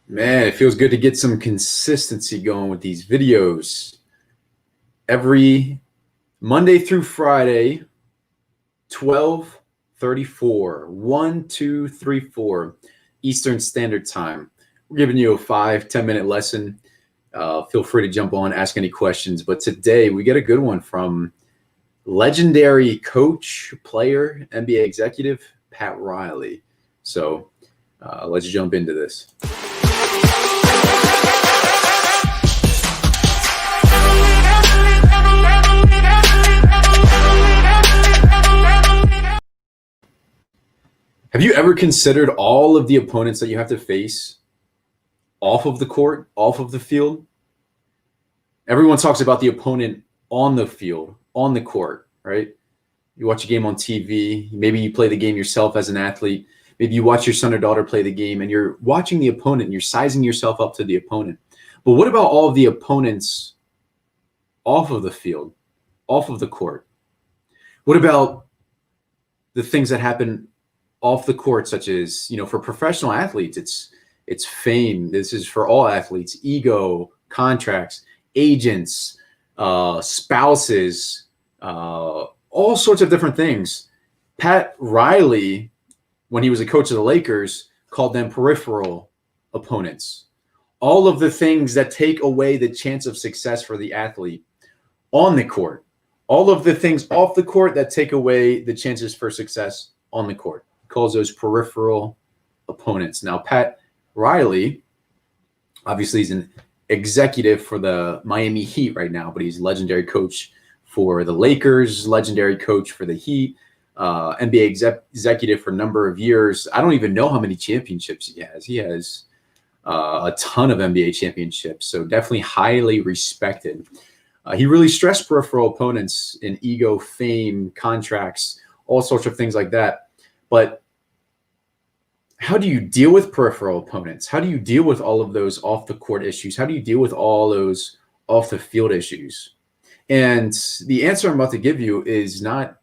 Man, it feels good to get some consistency going with these videos. Every Monday through Friday, 12:34, 1, 2, 3, 4 Eastern Standard Time. We're giving you a 5-10 minute lesson. Feel free to jump on, ask any questions. But today we get a good one from legendary coach, player, NBA executive, Pat Riley. So let's jump into this. Have you ever considered all of the opponents that you have to face off of the court, off of the field? Everyone talks about the opponent on the field, on the court, right? You watch a game on TV. Maybe you play the game yourself as an athlete. Maybe you watch your son or daughter play the game and you're watching the opponent and you're sizing yourself up to the opponent. But what about all of the opponents off of the field, off of the court? What about the things that happen off the court, such as, for professional athletes, it's fame. This is for all athletes: ego, contracts, agents, spouses, all sorts of different things. Pat Riley, when he was a coach of the Lakers, called them peripheral opponents. All of the things that take away the chance of success for the athlete on the court. All of the things off the court that take away the chances for success on the court. Calls those peripheral opponents. Now, Pat Riley, obviously he's an executive for the Miami Heat right now, but he's a legendary coach for the Lakers, legendary coach for the Heat, NBA executive for a number of years. I don't even know how many championships he has. He has a ton of NBA championships, so definitely highly respected. He really stressed peripheral opponents in ego, fame, contracts, all sorts of things like that. But how do you deal with peripheral opponents? How do you deal with all of those off the court issues? How do you deal with all those off the field issues? And the answer I'm about to give you is not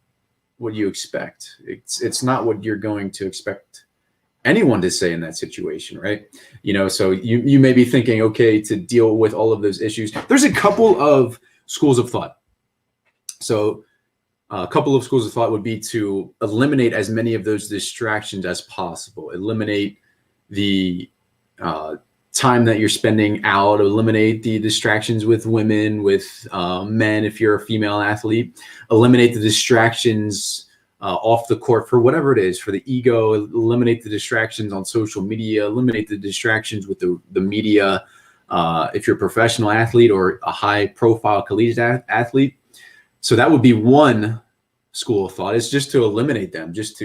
what you expect. It's not what you're going to expect anyone to say in that situation, right? So you may be thinking, okay, to deal with all of those issues, there's a couple of schools of thought. So a couple of schools of thought would be to eliminate as many of those distractions as possible. Eliminate the time that you're spending out. Eliminate the distractions with women, with men if you're a female athlete. Eliminate the distractions off the court for whatever it is, for the ego. Eliminate the distractions on social media. Eliminate the distractions with the media if you're a professional athlete or a high-profile collegiate athlete. So that would be one school of thought, is just to eliminate them, just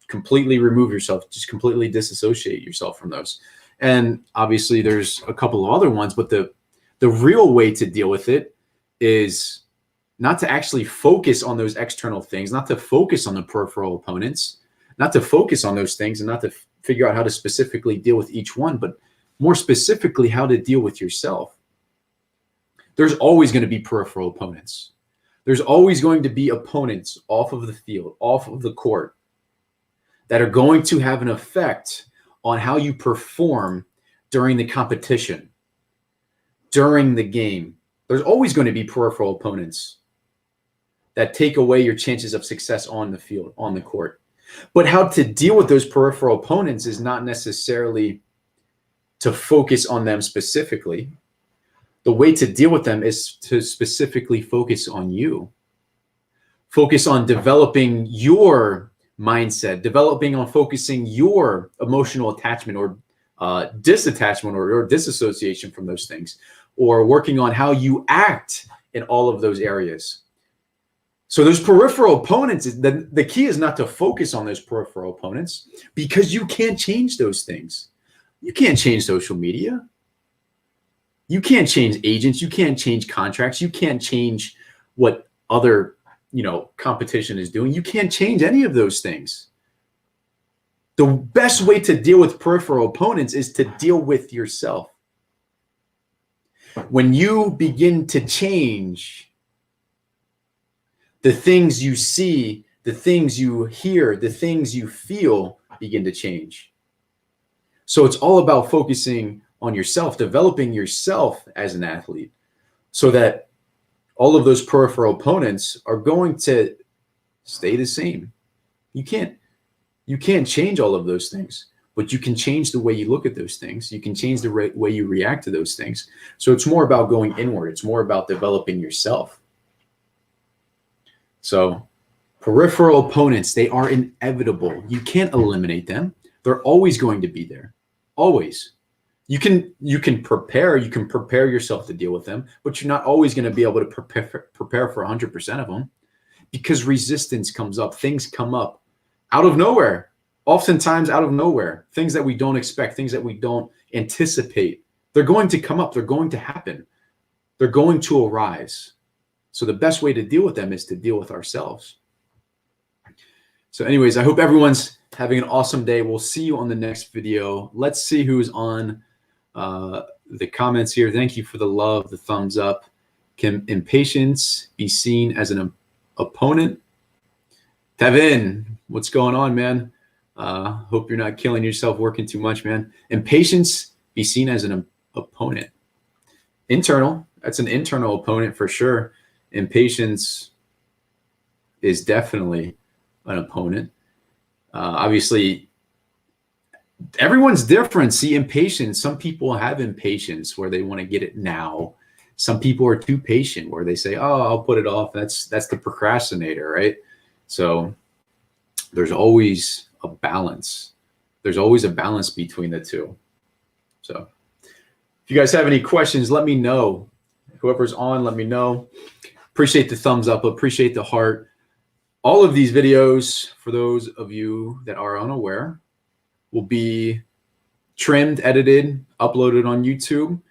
completely remove yourself, just completely disassociate yourself from those. And obviously there's a couple of other ones, but the real way to deal with it is not to actually focus on those external things, not to focus on the peripheral opponents, not to focus on those things and not to figure out how to specifically deal with each one, but more specifically how to deal with yourself. There's always going to be peripheral opponents. There's always going to be opponents off of the field, off of the court, that are going to have an effect on how you perform during the competition, during the game. There's always going to be peripheral opponents that take away your chances of success on the field, on the court. But how to deal with those peripheral opponents is not necessarily to focus on them specifically. The way to deal with them is to specifically focus on you. Focus on developing your mindset, focusing your emotional attachment or disattachment or disassociation from those things, or working on how you act in all of those areas. So those peripheral opponents, the key is not to focus on those peripheral opponents, because you can't change those things. You can't change social media. You can't change agents. You can't change contracts. You can't change what other, competition is doing. You can't change any of those things. The best way to deal with peripheral opponents is to deal with yourself. When you begin to change, the things you see, the things you hear, the things you feel begin to change. So it's all about focusing on yourself, developing yourself as an athlete, so that all of those peripheral opponents are going to stay the same. You can't change all of those things, but you can change the way you look at those things. You can change the way you react to those things. So it's more about going inward. It's more about developing yourself. So peripheral opponents, they are inevitable. You can't eliminate them. They're always going to be there. Always. You can prepare yourself to deal with them, but you're not always going to be able to prepare for 100% of them, because resistance comes up. Things come up out of nowhere, oftentimes out of nowhere, things that we don't expect, things that we don't anticipate. They're going to come up. They're going to happen. They're going to arise. So the best way to deal with them is to deal with ourselves. So anyways, I hope everyone's having an awesome day. We'll see you on the next video. Let's see who's on the comments here. Thank you for the love, the thumbs up. Can impatience be seen as an opponent? Tevin, what's going on, man? Hope you're not killing yourself working too much, man. Impatience be seen as an opponent. Internal. That's an internal opponent for sure. Impatience is definitely an opponent. Obviously, everyone's different. See, impatience, some people have impatience where they want to get it now. Some people are too patient where they say, oh, I'll put it off. That's the procrastinator, right? So there's always a balance. There's always a balance between the two. So if you guys have any questions, let me know. Whoever's on, let me know. Appreciate the thumbs up. Appreciate the heart. All of these videos, for those of you that are unaware, will be trimmed, edited, uploaded on YouTube.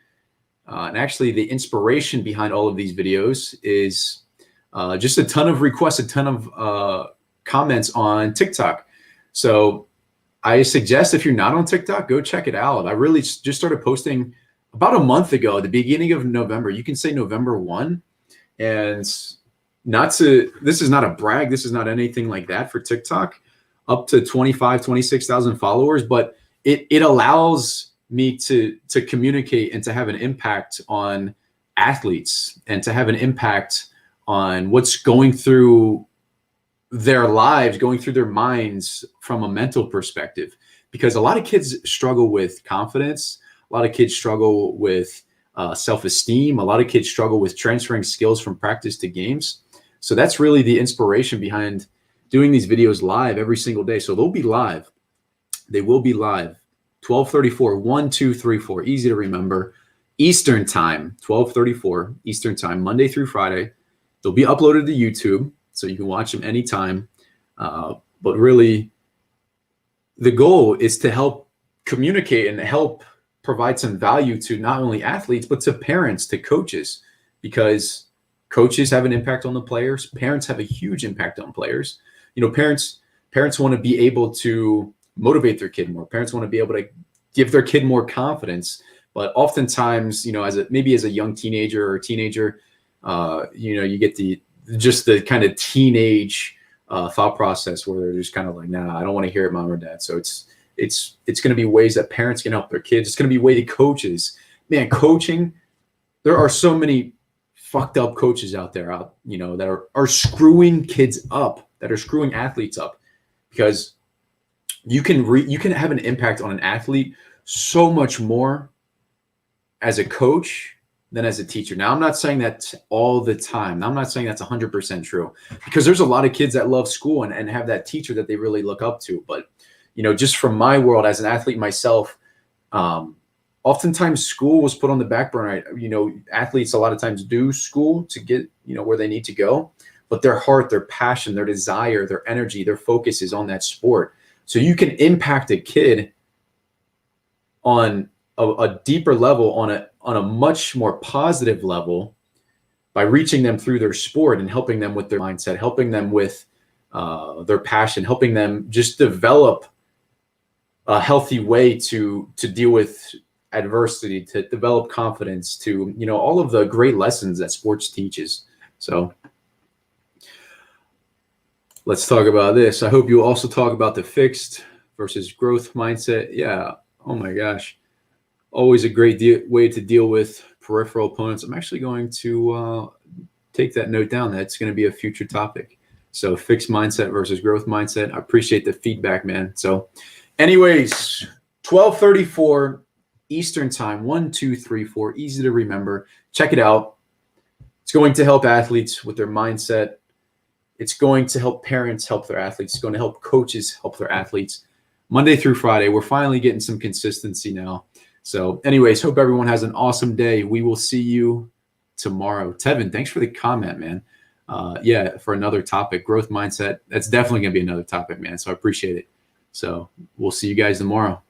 And actually, the inspiration behind all of these videos is just a ton of requests, a ton of comments on TikTok. So I suggest, if you're not on TikTok, go check it out. I really just started posting about a month ago, at the beginning of November. You can say November 1. And this is not a brag. This is not anything like that for TikTok. Up to 25, 26,000 followers. But it allows me to communicate and to have an impact on athletes and to have an impact on what's going through their lives, going through their minds from a mental perspective. Because a lot of kids struggle with confidence. A lot of kids struggle with self-esteem. A lot of kids struggle with transferring skills from practice to games. So that's really the inspiration behind doing these videos live every single day. So they'll be live. They will be live. 12:34, 1234, easy to remember. Eastern time, 12:34 Eastern time, Monday through Friday. They'll be uploaded to YouTube, so you can watch them anytime. But really, the goal is to help communicate and help provide some value to not only athletes, but to parents, to coaches, because coaches have an impact on the players. Parents have a huge impact on players. You know, parents want to be able to motivate their kid more. Parents want to be able to give their kid more confidence. But oftentimes, you know, as a young teenager or teenager, you know, you get the kind of teenage thought process where they're just kind of like, nah, I don't want to hear it, mom or dad. So it's going to be ways that parents can help their kids. It's going to be way the coaches, man, coaching. There are so many fucked up coaches out there, you know, that are screwing kids up, that are screwing athletes up, because you can have an impact on an athlete so much more as a coach than as a teacher. Now, I'm not saying that all the time. I'm not saying that's 100% true, because there's a lot of kids that love school and have that teacher that they really look up to. But, you know, just from my world as an athlete myself, oftentimes school was put on the back burner. You know, athletes a lot of times do school to get, you know, where they need to go, but their heart, their passion, their desire, their energy, their focus is on that sport. So you can impact a kid on a deeper level, on a much more positive level, by reaching them through their sport and helping them with their mindset, helping them with their passion, helping them just develop a healthy way to deal with adversity, to develop confidence, to, you know, all of the great lessons that sports teaches. So let's talk about this. I hope you also talk about the fixed versus growth mindset. Yeah, Oh my gosh. Always a great way to deal with peripheral opponents. I'm actually going to take that note down. That's going to be a future topic. So fixed mindset versus growth mindset. I appreciate the feedback, man. So anyways, 12:34 Eastern time, 1234, easy to remember. Check it out. It's going to help athletes with their mindset. It's going to help parents help their athletes. It's going to help coaches help their athletes. Monday through Friday, we're finally getting some consistency now. So anyways, hope everyone has an awesome day. We will see you tomorrow. Tevin, thanks for the comment, man. Yeah, for another topic, growth mindset. That's definitely going to be another topic, man. So I appreciate it. So we'll see you guys tomorrow.